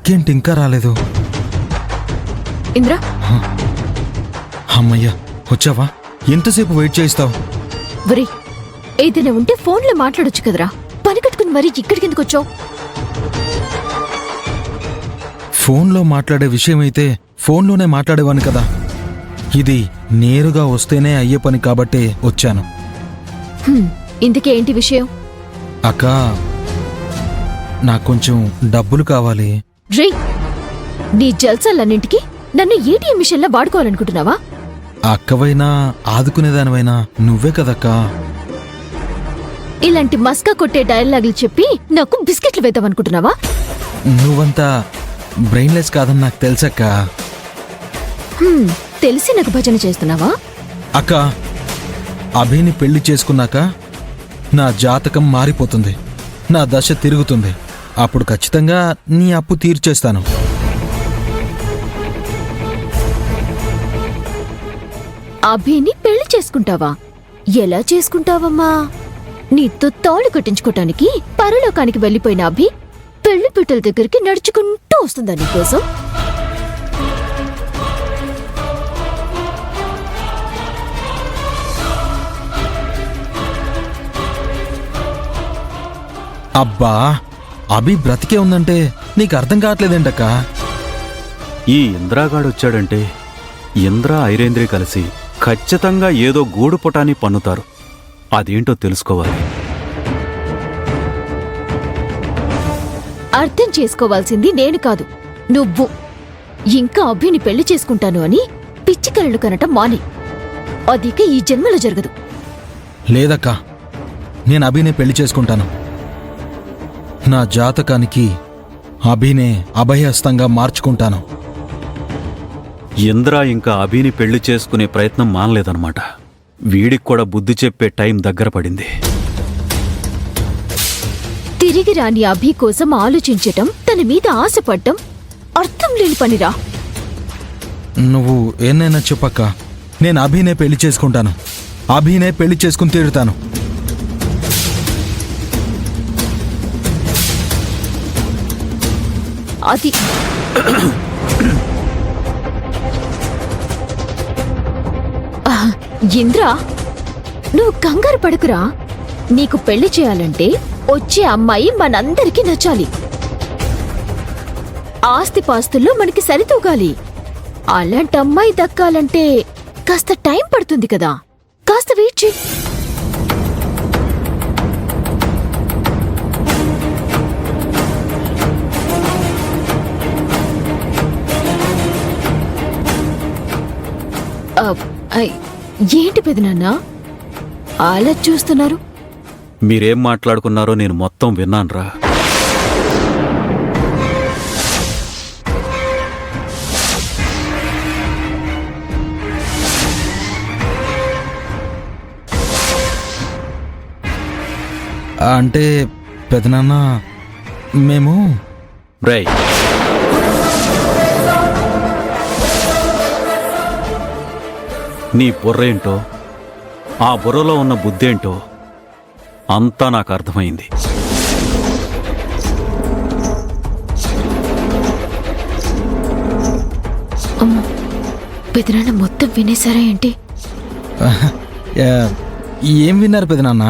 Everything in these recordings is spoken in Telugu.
అక్కేంటి ఇంకా రాలేదు? ఇంద్రా, అమ్మయ్యా, వచ్చావా? ఎంతసేపు వెయిట్ చేయిస్తావు? వరి ఏదైనా ఉంటే ఫోన్లో మాట్లాడొచ్చు కదరా. పని కట్టుకుని మరీ ఇక్కడికి ఎందుకు వచ్చావు? ఫోన్లో మాట్లాడే విషయమైతే ఫోన్లోనే మాట్లాడేవాను కదా. ఇది నేరుగా వస్తేనే అయ్యే పని కాబట్టే వచ్చాను. ఇందుకే ఏంటి విషయం? అక్క, నాకు కొంచెం డబ్బులు కావాలి. రే, నీ జల్సాలన్నింటికి నన్ను ఏటీఎం మిషన్లా వాడుకోవాలనుకుంటున్నావా? అక్కవైనా ఆదుకునేదానివైనా నువ్వే కదక్కా. ఇలాంటి మస్కా కొట్టే డైలాగులు చెప్పి నాకు బిస్కెట్లు వేద్దామనుకుంటున్నావా? నువ్వంతా బ్రెయిన్లెస్ కాదని నాకు తెలుసక్క. తెలిసి నాకు భజన చేస్తున్నావా? అక్క, అభిని పెళ్లి చేసుకున్నాక నా జాతకం మారిపోతుంది, నా దశ తిరుగుతుంది. అప్పుడు ఖచ్చితంగా నీ అప్పు తీర్చేస్తాను. అభిని పెళ్లి చేసుకుంటావా? ఎలా చేసుకుంటావమ్మా? నీతో తాళి కట్టించుకోటానికి పరలోకానికి వెళ్లిపోయిన అభి పెళ్లి పిట్టల దగ్గరికి నడుచుకుంటూ వస్తుందా నీకోసం? అబ్బా, అభి బ్రతికే ఉందంటే నీకు అర్థం కావట్లేదేంటక్కా? ఈ ఇంద్రాగాడొచ్చాడంటే ఇంద్ర ఐరేంద్రి కలిసి ఖచ్చితంగా ఏదో గూడు పుటాన్ని పన్నుతారు. అదేంటో తెలుసుకోవాలి. అర్థం చేసుకోవాల్సింది నేను కాదు, నువ్వు. ఇంకా అభిని పెళ్లి చేసుకుంటాను అని పిచ్చి కలలు కనటం మాని. అదిక ఈ జన్మలో జరగదు. లేదక్కా, నేను అభినే పెళ్లి చేసుకుంటాను. నా జాతకానికి అభినే అభయహస్తంగా మార్చుకుంటాను. ఇంద్ర ఇంకా అభిని పెళ్లి చేసుకునే ప్రయత్నం మానలేదన్నమాట. వీడికి కూడా బుద్ధి చెప్పే టైం దగ్గర పడింది. తిరిగి రాని అభి కోసం ఆలోచించటం, తన మీద ఆశపడ్డం అర్థం లేని పనిరా. నువ్వు ఏనైనా చెప్పక్క, నేను అభినే పెళ్లి చేసుకుంటాను. అభినే పెళ్లి చేసుకుని తీరుతాను. అది ఇంద్రా, నువ్వు కంగారు పడకురా. నీకు పెళ్లి చేయాలంటే వచ్చే అమ్మాయి మనందరికీ నచ్చాలి. ఆస్తిపాస్తుల్లో మనకి సరితూగాలి. అలాంటి అమ్మాయి దక్కాలంటే కాస్త టైం పడుతుంది కదా. కాస్త వెయిట్ చేయి. ఏంటి పెదనాన్న అలా చూస్తున్నారు? మీరేం మాట్లాడుకున్నారో నేను మొత్తం విన్నాన్రా. అంటే పెదనాన్న, మేము రేయ్, నీ బుర్రేంటో, ఆ బుర్రలో ఉన్న బుద్ధేంటో అంతా నాకు అర్థమైంది. అమ్మో, పెదనాన్న మొత్తం వినేశారా ఏంటి? ఏం విన్నారు పెదనాన్న?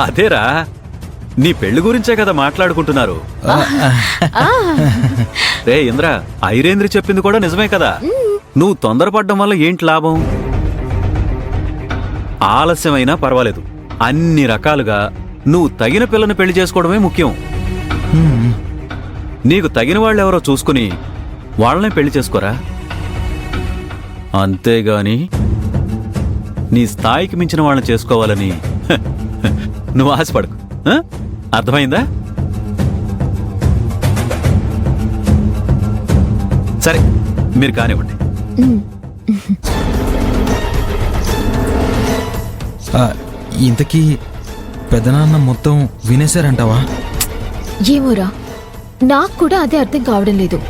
అదేరా, నీ పెళ్లి గురించే కదా మాట్లాడుకుంటున్నారు. రే ఇంద్ర, ఐరేంద్రి చెప్పింది కూడా నిజమే కదా. నువ్వు తొందరపడ్డం వల్ల ఏంటి లాభం? ఆలస్యమైనా పర్వాలేదు, అన్ని రకాలుగా నువ్వు తగిన పిల్లని పెళ్లి చేసుకోవడమే ముఖ్యం. నీకు తగిన వాళ్ళెవరో చూసుకుని వాళ్ళనే పెళ్లి చేసుకోరా. అంతేగాని నీ స్థాయికి మించిన వాళ్ళని చేసుకోవాలని నువ్వు ఆశపడకు. అర్థమైందా? సరే, మీరు కానివ్వండి. ఇంతకీ పెదనాన్న మొత్తం వినేశారంటావా? ఏమోరా, నాకు కూడా అదే అర్థం కావడం లేదు.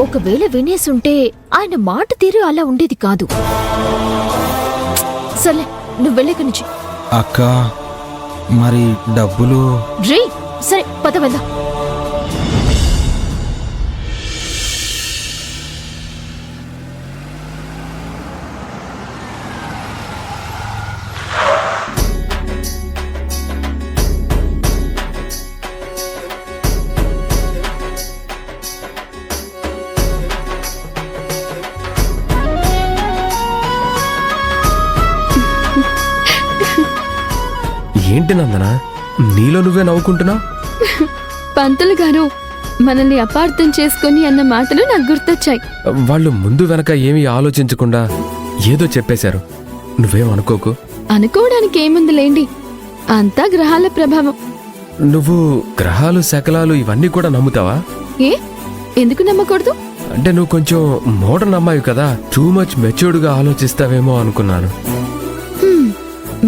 ఒకవేళ వినేసుంటే ఆయన మాట తీరు అలా ఉండేది కాదు. సర్లే, నువ్వు వెళ్ళేక నుంచి. అక్క మరి డబ్బులు రే సరే పద వెళ్దాం. ఏంటి నందన, నీలో నువ్వే నవ్వుకుంటున్నావు? పంతులు గారు మనల్ని అపార్థం చేసుకొని అన్న మాటలు నాకు గుర్తొచ్చాయి. వాళ్ళు ముందు వెనక ఏమీ ఆలోచించకుండా ఏదో చెప్పేశారు. నువ్వేం అనుకోకు. అనుకోవడానికి ఏముంది లేండి, అంతా గ్రహాల ప్రభావం. నువ్వు గ్రహాలు శకలాలు ఇవన్నీ కూడా నమ్ముతావా? ఏ ఎందుకు నమ్మకూడదు? అంటే నువ్వు కొంచెం మోడర్న్ అమ్మాయి కదా, టూ మచ్ మెచ్యూర్డ్గా ఆలోచిస్తావేమో అనుకున్నాను.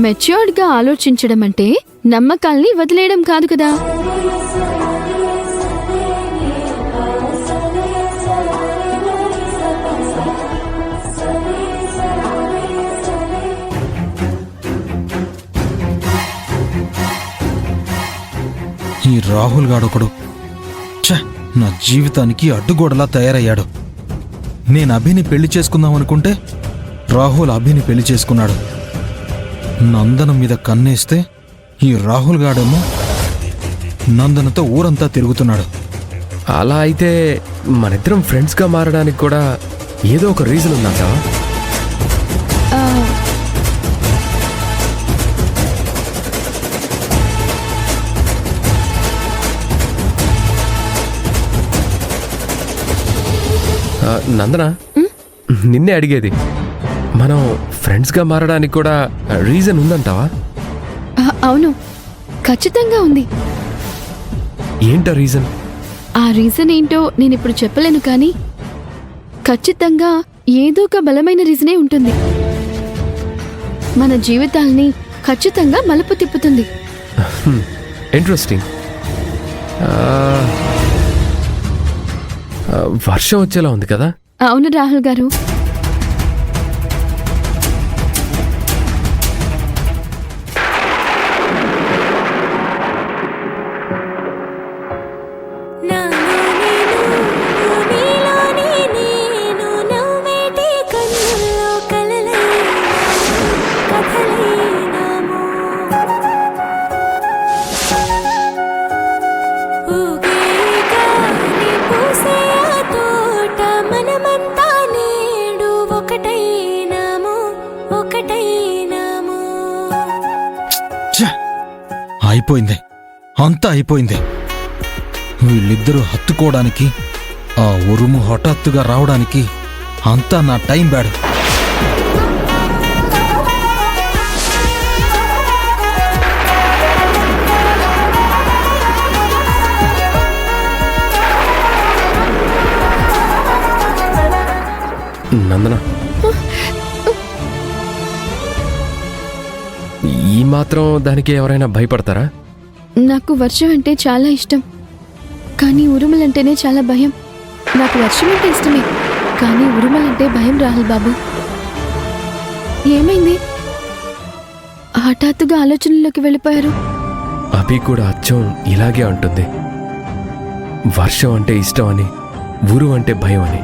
మెచ్యూర్డ్ గా ఆలోచించడం అంటే నమ్మకాల్ని వదిలేయడం కాదు కదా. ఈ రాహుల్ గాడొకడు ఛ, నా జీవితానికి అడ్డుగోడలా తయారయ్యాడు. నేను అభిని పెళ్లి చేసుకుందాం అనుకుంటే రాహుల్ అభిని పెళ్లి చేసుకున్నాడు. నందన మీద కన్నేస్తే ఈ రాహుల్ గాడేమో నందనతో ఊరంతా తిరుగుతున్నాడు. అలా అయితే మనిద్దరం ఫ్రెండ్స్గా మారడానికి కూడా ఏదో ఒక రీజన్ ఉందంటావా? ఆ, నందన, నిన్నే అడిగేది, మనం ఫ్రెండ్స్గా మారడానికి కూడా రీజన్ ఉందంటావా? అవును, ఖచ్చితంగా ఉంది. ఏంటా రీజన్? ఆ రీజన్ ఏంటో నేనిప్పుడు చెప్పలేను, కానీ ఖచ్చితంగా ఏదో ఒక బలమైన రీజనే ఉంటుంది. మన జీవితాల్ని ఖచ్చితంగా మలుపు తిప్పుతుంది. ఇంట్రెస్టింగ్. వర్షం వచ్చేలా ఉంది కదా? అవును రాహుల్ గారు. అయిపోయింది, అంతా అయిపోయింది. వీళ్ళిద్దరూ హత్తుకోవడానికి, ఆ ఉరుము హఠాత్తుగా రావడానికి అంతా నా టైం బ్యాడ్. నందన, ఈ మాత్రం దానికి ఎవరైనా భయపడతారా? నాకు వర్షం అంటే చాలా ఇష్టం, కానీ ఉరుములంటేనే చాలా భయం. నాకు వర్షం అంటే ఇష్టమే, కానీ ఉరుములంటే భయం. రాహుల్ బాబు, ఏమైంది? హఠాత్తుగా ఆలోచనలోకి వెళ్ళిపోయారు. అభి కూడా అచ్చం ఇలాగే అంటుంది. వర్షం అంటే ఇష్టం అని, ఊరు అంటే భయం అని.